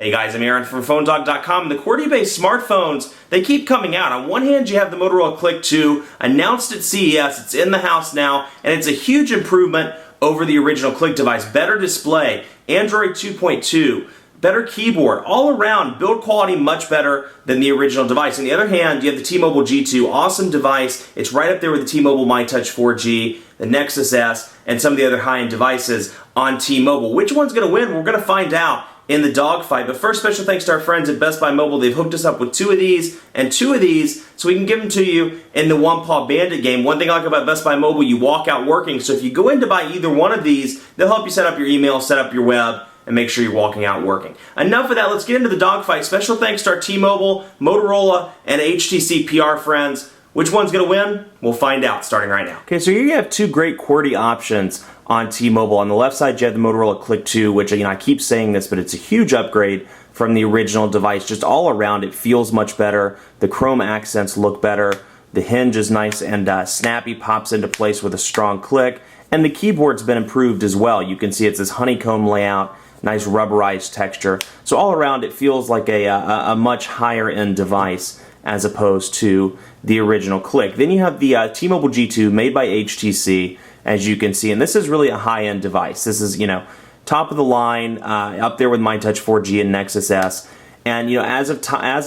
Hey guys, I'm Aaron from PhoneDog.com. The QWERTY-based smartphones, they keep coming out. On one hand, you have the Motorola CLIQ 2, announced at CES, it's in the house now, and it's a huge improvement over the original CLIQ device. Better display, Android 2.2, better keyboard, all around, build quality much better than the original device. On the other hand, you have the T-Mobile G2, awesome device. It's right up there with the T-Mobile MyTouch 4G, the Nexus S, and some of the other high-end devices on T-Mobile. Which one's going to win? We're going to find out in the dogfight. But first, special thanks to our friends at Best Buy Mobile. They've hooked us up with two of these and two of these so we can give them to you in the One Paw Bandit game. One thing I like about Best Buy Mobile, you walk out working. So if you go in to buy either one of these, they'll help you set up your email, set up your web, and make sure you're walking out working. Enough of that, let's get into the dogfight. Special thanks to our T-Mobile, Motorola, and HTC PR friends. Which one's going to win? We'll find out starting right now. Okay, so here you have two great QWERTY options on T-Mobile. On the left side, you have the Motorola CLIQ 2, which, I keep saying this, but it's a huge upgrade from the original device. Just all around, it feels much better. The chrome accents look better. The hinge is nice and snappy, pops into place with a strong click. And the keyboard's been improved as well. You can see it's this honeycomb layout, nice rubberized texture. So all around, it feels like a much higher end device as opposed to the original CLIQ. Then you have the T-Mobile G2 made by HTC, as you can see, and this is really a high-end device. This is, top of the line, up there with MyTouch 4G and Nexus S. And as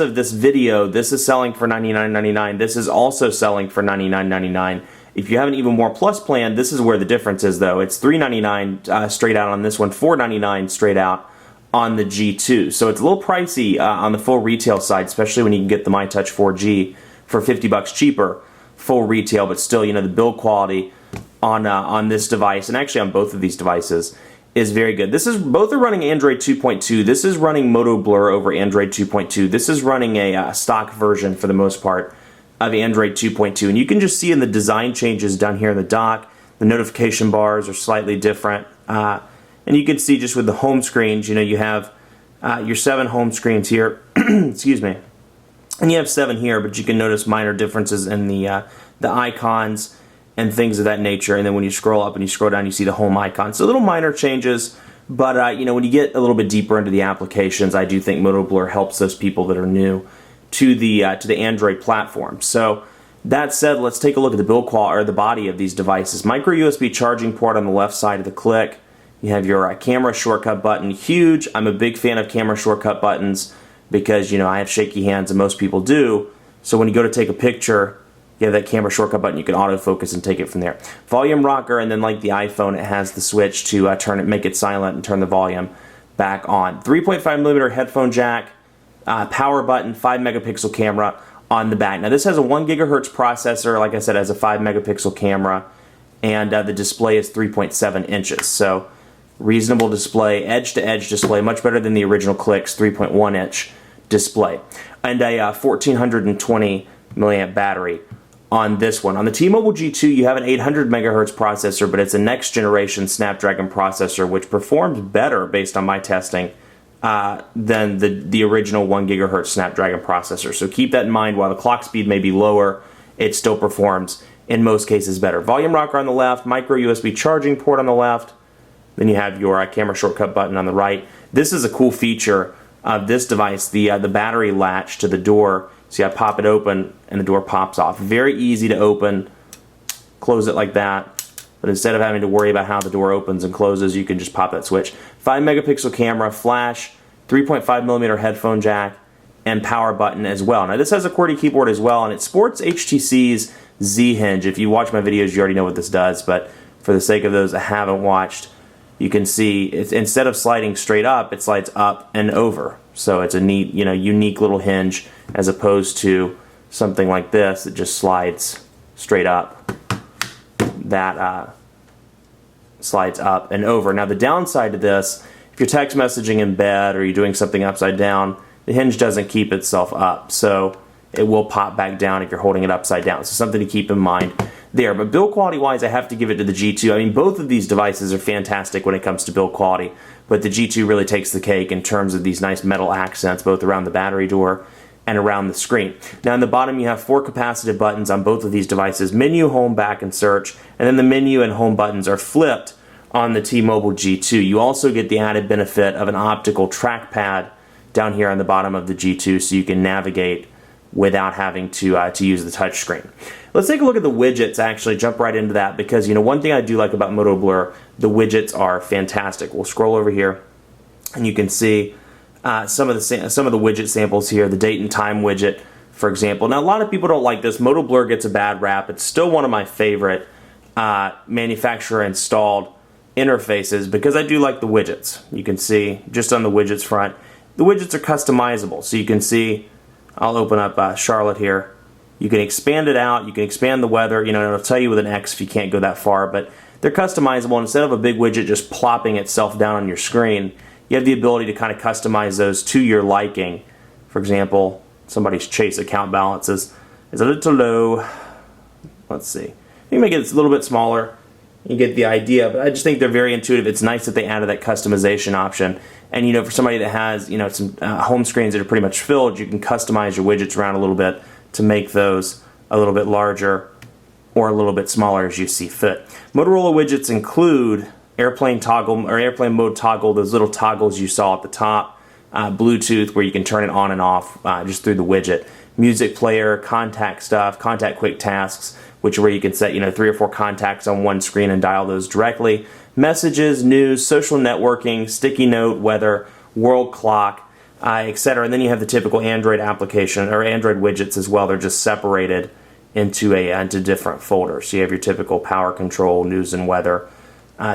of this video, this is selling for $99.99. This is also selling for $99.99. If you have an Even More Plus plan, this is where the difference is, though. It's $399 straight out on this one, $499 straight out on the G2. So it's a little pricey on the full retail side, especially when you can get the MyTouch 4G for $50 cheaper full retail, but still, the build quality on this device, and actually on both of these devices, is very good. Both are running Android 2.2. This is running MOTOBLUR over Android 2.2. This is running a stock version, for the most part, of Android 2.2. And you can just see in the design changes down here in the dock, the notification bars are slightly different. And you can see just with the home screens, you have your 7 home screens here, excuse me, and you have 7 here, but you can notice minor differences in the icons and things of that nature. And then when you scroll up and you scroll down, you see the home icon. So little minor changes, but when you get a little bit deeper into the applications, I do think MOTOBLUR helps those people that are new to the Android platform. So that said, let's take a look at the build quality or the body of these devices. Micro USB charging port on the left side of the CLIQ. You have your camera shortcut button, huge. I'm a big fan of camera shortcut buttons because, I have shaky hands and most people do. So when you go to take a picture, you have that camera shortcut button, you can autofocus and take it from there. Volume rocker, and then like the iPhone, it has the switch to make it silent and turn the volume back on. 3.5mm headphone jack, power button, 5 megapixel camera on the back. Now this has a 1 gigahertz processor, like I said, has a 5 megapixel camera, and the display is 3.7 inches. So reasonable display, edge-to-edge display, much better than the original CLIQ's 3.1-inch display. And a 1420 milliamp battery on this one. On the T-Mobile G2, you have an 800 megahertz processor, but it's a next-generation Snapdragon processor, which performs better, based on my testing, than the original 1 gigahertz Snapdragon processor. So keep that in mind. While the clock speed may be lower, it still performs, in most cases, better. Volume rocker on the left, micro USB charging port on the left. Then you have your camera shortcut button on the right. This is a cool feature of this device, the battery latch to the door. See, I pop it open and the door pops off. Very easy to open, close it like that. But instead of having to worry about how the door opens and closes, you can just pop that switch. 5 megapixel camera, flash, 3.5mm headphone jack, and power button as well. Now this has a QWERTY keyboard as well, and it sports HTC's Z hinge. If you watch my videos, you already know what this does, but for the sake of those that haven't watched, you can see it's, instead of sliding straight up, it slides up and over. So it's a neat, unique little hinge, as opposed to something like this that just slides straight up. That slides up and over. Now the downside to this, if you're text messaging in bed or you're doing something upside down, the hinge doesn't keep itself up. So it will pop back down if you're holding it upside down. So something to keep in mind there. But build quality wise, I have to give it to the G2. Both of these devices are fantastic when it comes to build quality, but the G2 really takes the cake in terms of these nice metal accents, both around the battery door and around the screen. Now in the bottom, you have 4 capacitive buttons on both of these devices: menu, home, back, and search. And then the menu and home buttons are flipped on the T-Mobile G2. You also get the added benefit of an optical trackpad down here on the bottom of the G2 so you can navigate without having to use the touch screen. Let's take a look at the widgets, actually, jump right into that, because one thing I do like about MOTOBLUR, the widgets are fantastic. We'll scroll over here and you can see some of the widget samples here, the date and time widget, for example. Now, a lot of people don't like this. MOTOBLUR gets a bad rap. It's still one of my favorite manufacturer installed interfaces because I do like the widgets. You can see just on the widgets front, the widgets are customizable. So you can see, I'll open up Charlotte here. You can expand it out. You can expand the weather. It'll tell you with an X if you can't go that far, but they're customizable. Instead of a big widget just plopping itself down on your screen, you have the ability to kind of customize those to your liking. For example, somebody's Chase account balance is a little low. Let's see. You can make it a little bit smaller. You get the idea, but I just think they're very intuitive. It's nice that they added that customization option. And for somebody that has some home screens that are pretty much filled, you can customize your widgets around a little bit to make those a little bit larger or a little bit smaller as you see fit. Motorola widgets include airplane toggle or airplane mode toggle, those little toggles you saw at the top, Bluetooth where you can turn it on and off just through the widget, music player, contact stuff, contact quick tasks, which are where you can set 3 or 4 contacts on one screen and dial those directly, messages, news, social networking, sticky note, weather, world clock, etc. And then you have the typical Android application or Android widgets as well. They're just separated into different folders. So you have your typical power control, news and weather,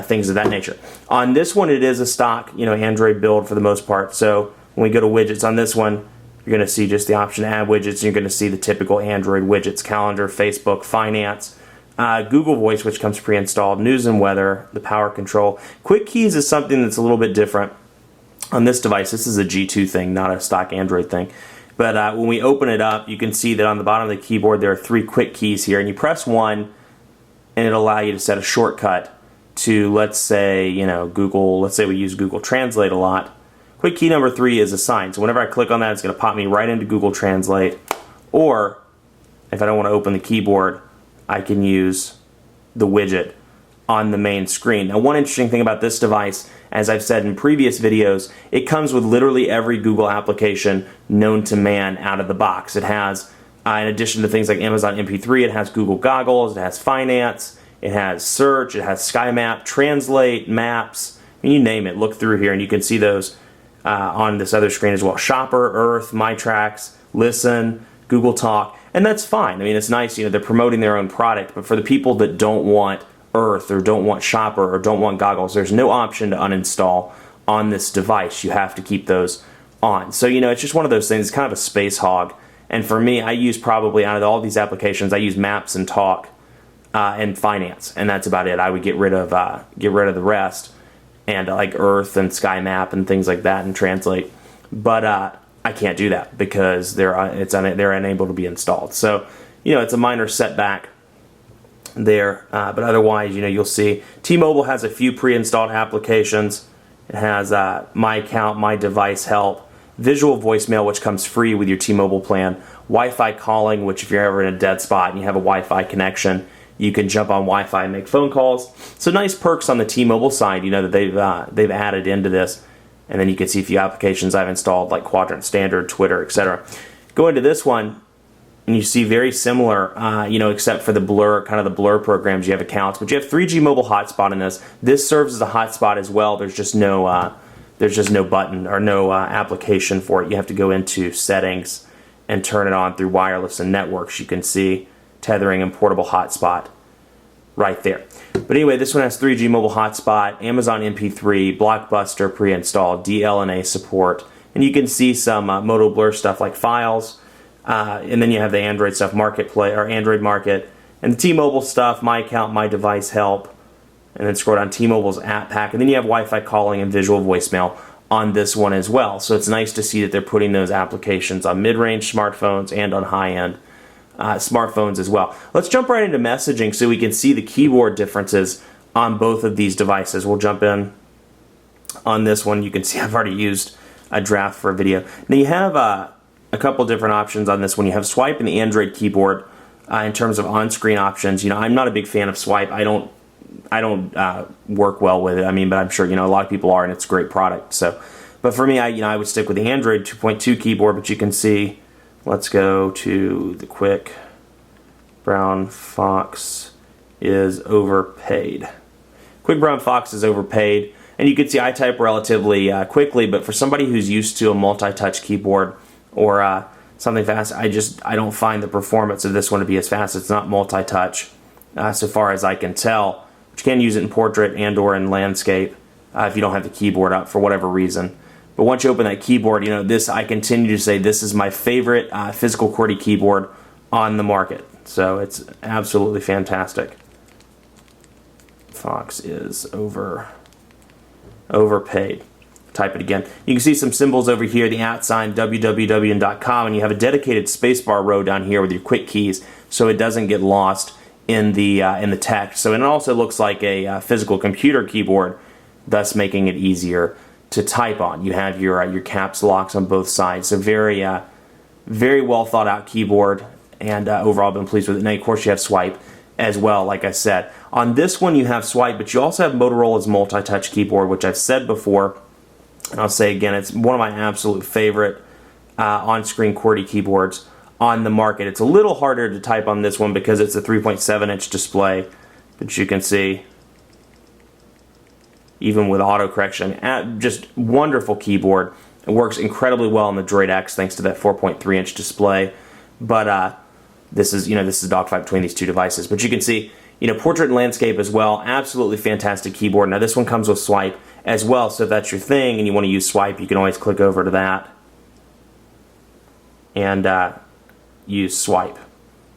things of that nature. On this one, it is a stock Android build for the most part. So when we go to widgets on this one, you're going to see just the option to add widgets. And you're going to see the typical Android widgets: calendar, Facebook, finance, Google Voice, which comes pre-installed, news and weather, the power control. Quick keys is something that's a little bit different on this device. This is a G2 thing, not a stock Android thing. But when we open it up, you can see that on the bottom of the keyboard there are 3 quick keys here, and you press one, and it'll allow you to set a shortcut to, let's say, Google. Let's say we use Google Translate a lot. Quick key number 3 is assigned. So whenever I click on that, it's going to pop me right into Google Translate. Or if I don't want to open the keyboard, I can use the widget on the main screen. Now, one interesting thing about this device, as I've said in previous videos, it comes with literally every Google application known to man out of the box. It has, in addition to things like Amazon MP3, it has Google Goggles, it has Finance, it has Search, it has SkyMap, Translate, Maps, you name it. Look through here and you can see those on this other screen as well. Shopper, Earth, My Tracks, Listen, Google Talk, and that's fine. It's nice, they're promoting their own product, but for the people that don't want Earth or don't want Shopper or don't want Goggles, there's no option to uninstall on this device. You have to keep those on. So, it's just one of those things. It's kind of a space hog. And for me, I use probably, out of all these applications, I use Maps and Talk and Finance, and that's about it. I would get rid of the rest, and like Earth and SkyMap and things like that and Translate. But I can't do that because they're unable to be installed. So, it's a minor setback there, but otherwise, you'll see T-Mobile has a few pre-installed applications. It has My Account, My Device Help, Visual Voicemail, which comes free with your T-Mobile plan, Wi-Fi calling, which if you're ever in a dead spot and you have a Wi-Fi connection, you can jump on Wi-Fi and make phone calls. So nice perks on the T-Mobile side, that they've added into this. And then you can see a few applications I've installed like Quadrant Standard, Twitter, etc. Go into this one, and you see very similar, except for the blur, kind of the blur programs. You have accounts, but you have 3G mobile hotspot in this. This serves as a hotspot as well. There's just no button or no application for it. You have to go into settings and turn it on through wireless and networks. You can see tethering and portable hotspot right there. But anyway, this one has 3G mobile hotspot, Amazon MP3, Blockbuster pre-installed, DLNA support, and you can see some MOTOBLUR stuff like files. And then you have the Android stuff, Marketplace or Android Market, and the T-Mobile stuff, My Account, My Device Help, and then scroll down T-Mobile's App Pack, and then you have Wi-Fi calling and visual voicemail on this one as well. So it's nice to see that they're putting those applications on mid-range smartphones and on high-end smartphones as well. Let's jump right into messaging so we can see the keyboard differences on both of these devices. We'll jump in on this one. You can see I've already used a draft for a video. Now you have a couple different options on this one. You have swipe in the Android keyboard in terms of on-screen options. I'm not a big fan of swipe. I don't work well with it. But I'm sure a lot of people are, and it's a great product. So, But for me, I would stick with the Android 2.2 keyboard, but you can see, let's go to the Quick Brown Fox is overpaid. Quick Brown Fox is overpaid, and you can see I type relatively quickly, but for somebody who's used to a multi-touch keyboard or something fast, I don't find the performance of this one to be as fast. It's not multi-touch so far as I can tell. But you can use it in portrait and or in landscape if you don't have the keyboard up for whatever reason. But once you open that keyboard, this, I continue to say, this is my favorite physical QWERTY keyboard on the market. So it's absolutely fantastic. Fox is overpaid. Type it again. You can see some symbols over here, the @ www.com, and you have a dedicated spacebar row down here with your quick keys, so it doesn't get lost in the text. So it also looks like a physical computer keyboard, thus making it easier to type on. You have your caps locks on both sides. So very well thought out keyboard, and overall I've been pleased with it. Now of course you have swipe as well, like I said. On this one you have swipe, but you also have Motorola's multi-touch keyboard, which I've said before, and I'll say again, it's one of my absolute favorite on-screen QWERTY keyboards on the market. It's a little harder to type on this one because it's a 3.7-inch display, but you can see, even with auto-correction, just wonderful keyboard. It works incredibly well on the Droid X thanks to that 4.3-inch display, but this is a dogfight between these two devices. But you can see, portrait and landscape as well, absolutely fantastic keyboard. Now this one comes with swipe as well, so if that's your thing and you want to use swipe, you can always click over to that and use swipe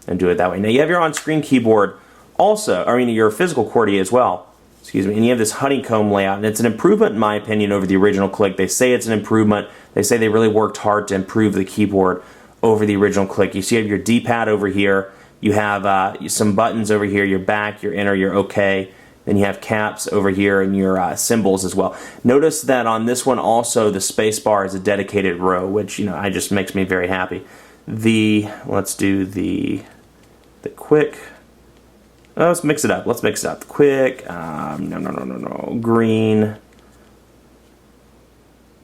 and do it that way. Now you have your on-screen keyboard also, your physical QWERTY as well, excuse me, and you have this honeycomb layout, and it's an improvement in my opinion over the original CLIQ. They say it's an improvement. They say they really worked hard to improve the keyboard over the original CLIQ. You see you have your D-pad over here, you have some buttons over here, your back, your enter, your OK, then you have caps over here and your symbols as well. Notice that on this one also the space bar is a dedicated row, which just makes me very happy. Let's do the quick. Let's mix it up. The quick. No. Green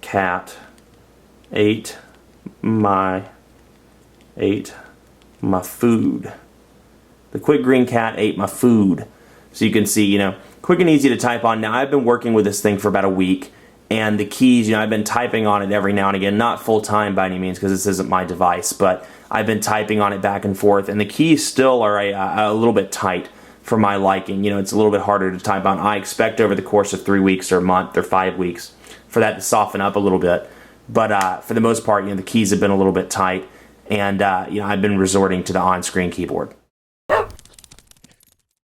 cat ate my food. The quick green cat ate my food. So you can see, quick and easy to type on. Now I've been working with this thing for about a week, and the keys, I've been typing on it every now and again, not full time by any means because this isn't my device, but I've been typing on it back and forth, and the keys still are a little bit tight for my liking. It's a little bit harder to type on. I expect over the course of 3 weeks or a month or 5 weeks for that to soften up a little bit, but for the most part, the keys have been a little bit tight, and I've been resorting to the on-screen keyboard.